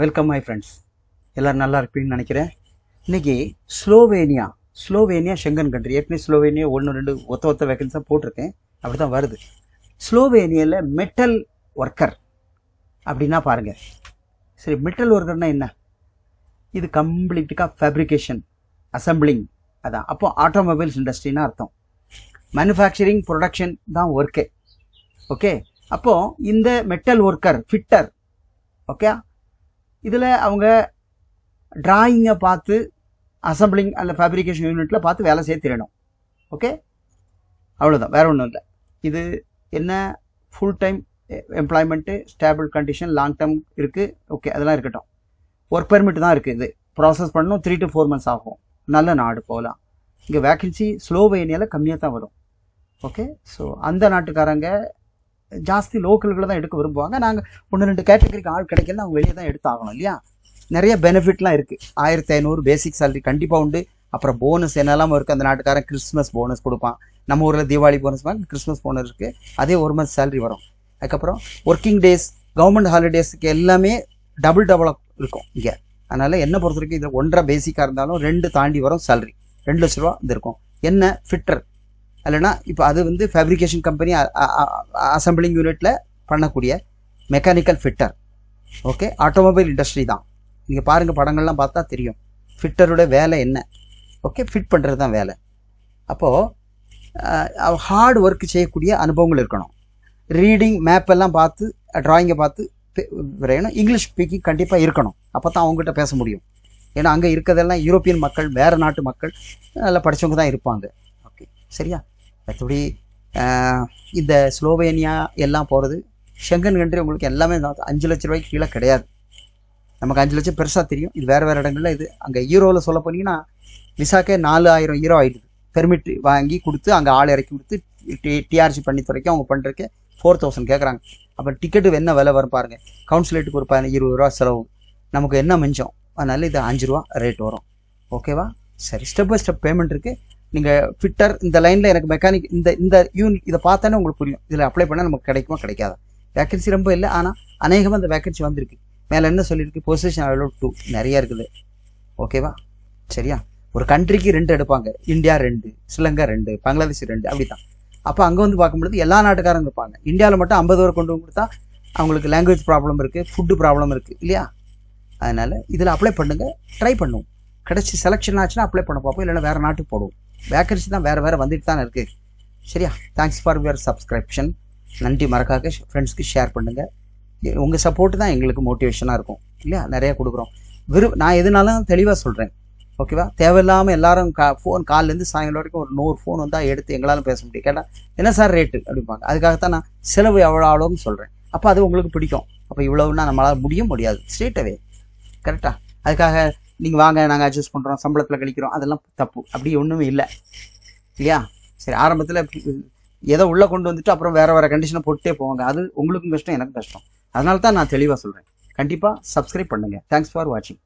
Welcome my friends. எல்லோரும் நல்லா இருப்பீங்கன்னு நினைக்கிறேன். இன்றைக்கி ஸ்லோவேனியா ஷெங்கன் கண்ட்ரி. ஏற்கனவே ஸ்லோவேனியா 1-2 ஒத்த வேக்கன்ஸாக போட்டிருக்கேன். அப்படி தான் வருது. ஸ்லோவேனியாவில் மெட்டல் ஒர்க்கர் அப்படின்னா பாருங்கள். சரி, மெட்டல் ஒர்க்கர்னால் என்ன? இது கம்ப்ளீட்டாக ஃபேப்ரிகேஷன், அசம்பிளிங், அதான். அப்போ ஆட்டோமொபைல்ஸ் இண்டஸ்ட்ரின்னு அர்த்தம். மேனுஃபேக்சரிங், ப்ரொடக்ஷன் தான் ஒர்க்கே. ஓகே, அப்போது இந்த மெட்டல் ஒர்க்கர் ஃபிட்டர், ஓகே, இதில் அவங்க டிராயிங்கை பார்த்து அசம்பிளிங் அல்ல ஃபேப்ரிகேஷன் யூனிட்டில் பார்த்து வேலை செய்ய தெரியணும். ஓகே, அவ்வளோதான், வேறு ஒன்றும் இல்லை. இது என்ன, full time employment, stable condition, long term இருக்குது. ஓகே, அதெல்லாம் இருக்கட்டும். ஒர்க் பெர்மிட் தான் இருக்குது. இது ப்ராசஸ் பண்ணணும். 3 to 4 months ஆகும். நல்ல நாடு போகலாம். இங்கே வேக்கன்சி ஸ்லோவேனியாவில் கம்மியாக தான் வரும். ஓகே, ஸோ அந்த நாட்டுக்காரங்க ஜாஸ்தி லோக்கல்களை தான் எடுக்க விரும்புவாங்க. நாங்கள் 1-2 கேட்டகரிக்கு ஆள் கிடைக்கல, அவங்க வெளியே தான் எடுத்து ஆகணும் இல்லையா. நிறைய பெனிஃபிட்லாம் இருக்குது. 1500 பேசிக் சேலரி கண்டிப்பாக உண்டு. அப்புறம் போனஸ் என்னெல்லாம் இருக்குது. அந்த நாட்டுக்காரன் கிறிஸ்மஸ் போனஸ் கொடுப்பான். நம்ம ஊரில் தீபாவளி போனஸ் மாதிரி கிறிஸ்மஸ் போனஸ் இருக்குது. அதே 1 month சேலரி வரும். அதுக்கப்புறம் ஒர்க்கிங் டேஸ், கவர்மெண்ட் ஹாலிடேஸுக்கு எல்லாமே டபுள் இருக்கும் இங்கே. அதனால் என்ன பொறுத்த வரைக்கும் இது 1.5 பேசிக்காக இருந்தாலும் 2 தாண்டி வரும் சேலரி. 2 லட்ச ரூபா இது இருக்கும். என்ன ஃபிட்டர் இல்லைனா இப்போ அது வந்து ஃபேப்ரிகேஷன் கம்பெனி, அசம்பிளிங் யூனிட்டில் பண்ணக்கூடிய mechanical fitter. Okay, automobile industry தான். நீங்கள் பாருங்கள், படங்கள்லாம் பார்த்தா தெரியும் ஃபிட்டரோட வேலை என்ன. ஓகே, ஃபிட் பண்ணுறது தான் வேலை. அப்போது ஹார்ட் ஒர்க் செய்யக்கூடிய அனுபவங்கள் இருக்கணும். ரீடிங், மேப் எல்லாம் பார்த்து, ட்ராயிங்கை பார்த்து வரையணும். இங்கிலீஷ் ஸ்பீக்கிங் கண்டிப்பாக இருக்கணும். அப்போ தான் அவங்ககிட்ட பேச முடியும். ஏன்னா அங்கே இருக்கிறதெல்லாம் யூரோப்பியன் மக்கள், வேறு நாட்டு மக்கள், நல்லா படித்தவங்க தான் இருப்பாங்க. ஓகே, சரியா. மற்றபடி இந்த ஸ்லோவேனியா எல்லாம் போகிறது ஷெங்கன் கண்ட்ரி உங்களுக்கு எல்லாமே 5 லட்ச ரூபாய்க்கு கீழே கிடையாது. நமக்கு 5 லட்சம் பெருசாக தெரியும். இது வேறு இடங்களில் இது அங்கே யூரோவில் சொல்ல போனீங்கன்னா விசாக்கே 4000 யூரோ ஆகிடுது. பெர்மிட் வாங்கி கொடுத்து அங்கே ஆள் இறக்கி கொடுத்து டிஆர்சி பண்ணி துறைக்கும் அவங்க பண்ணுறதுக்கு 4000 கேட்குறாங்க. அப்புறம் டிக்கெட்டு என்ன விலை வரும் பாருங்கள். கவுன்சிலேட்டுக்கு ஒரு 20 ரூபா செலவு. நமக்கு என்ன மிஞ்சம்? அதனால் இது 5 ரூபா ரேட் வரும். ஓகேவா? சரி, ஸ்டெப் பை ஸ்டெப் பேமெண்ட் இருக்குது. நீங்கள் ஃபிட்டர் இந்த லைனில் எனக்கு மெக்கானிக் இந்த யூனிட் இதை பார்த்தானே உங்களுக்கு புரியும். இதில் அப்ளை பண்ணால் நமக்கு கிடைக்குமா கிடைக்காதா. வேக்கன்சி ரொம்ப இல்லை, ஆனால் அநேகமாக அந்த வேக்கன்சி வந்திருக்கு. மேலே என்ன சொல்லியிருக்கு? பொசிஷன் அவைலபிள் 2 நிறையா இருக்குது. ஓகேவா? சரியா. ஒரு கண்ட்ரிக்கு 2 எடுப்பாங்க. இந்தியா 2, ஸ்ரீலங்கா 2, பங்களாதேஷ் 2, அப்படி தான். அப்போ அங்கே வந்து பார்க்கும்பொழுது எல்லா நாட்டுக்காரங்க இருப்பாங்க. இந்தியாவில் மட்டும் 50 பேர் கொண்டு வந்து கொடுத்தா அவங்களுக்கு லாங்குவேஜ் ப்ராப்ளம் இருக்குது, ஃபுட்டு ப்ராப்ளம் இருக்குது இல்லையா. அதனால் இதில் அப்ளை பண்ணுங்கள், ட்ரை பண்ணுவோம். கிடச்சி செலெக்ஷன் ஆச்சுன்னா அப்ளை பண்ண பார்ப்போம். இல்லைன்னா வேறு நாட்டுக்கு போடுவோம். வேக்கன்சி தான் வேறு வந்துட்டு தானே இருக்குது. சரியா. Thanks for your subscription. நன்றி. மறக்காக ஃப்ரெண்ட்ஸ்க்கு ஷேர் பண்ணுங்கள். உங்கள் சப்போர்ட்டு தான் எங்களுக்கு மோட்டிவேஷனாக இருக்கும் இல்லையா. நிறையா கொடுக்குறோம். நான் எதுனாலும் தெளிவாக சொல்கிறேன். ஓகேவா. தேவையில்லாமல் எல்லாரும் ஃபோன் கால்லேருந்து சாயங்காலம் வரைக்கும் ஒரு 100 ஃபோன் வந்தால் எடுத்து எங்களாலும் பேச முடியும். கேட்டால் என்ன சார் ரேட்டு அப்படிம்பாங்க. அதுக்காகத்தான் நான் செலவு எவ்வளோன்னு சொல்கிறேன். அப்போ அது உங்களுக்கு பிடிக்கும். அப்போ இவ்வளவுன்னா நம்மளால் முடியாது ஸ்ட்ரெயிட்டாகவே. கரெக்டாக. அதுக்காக நீங்கள் வாங்க நாங்கள் அட்ஜஸ்ட் பண்ணுறோம், சம்பளத்தில் கழிக்கிறோம், அதெல்லாம் தப்பு. அப்படி ஒன்றுமே இல்லை இல்லையா. சரி, ஆரம்பத்தில் ஏதோ உள்ளே கொண்டு வந்துட்டு அப்புறம் வேறு கண்டிஷனை போட்டே போவாங்க. அது உங்களுக்கும் கஷ்டம், எனக்கும் கஷ்டம். அதனால தான் நான் தெளிவாக சொல்கிறேன். கண்டிப்பாக சப்ஸ்கிரைப் பண்ணுங்கள். தேங்க்ஸ் ஃபார் வாட்சிங்.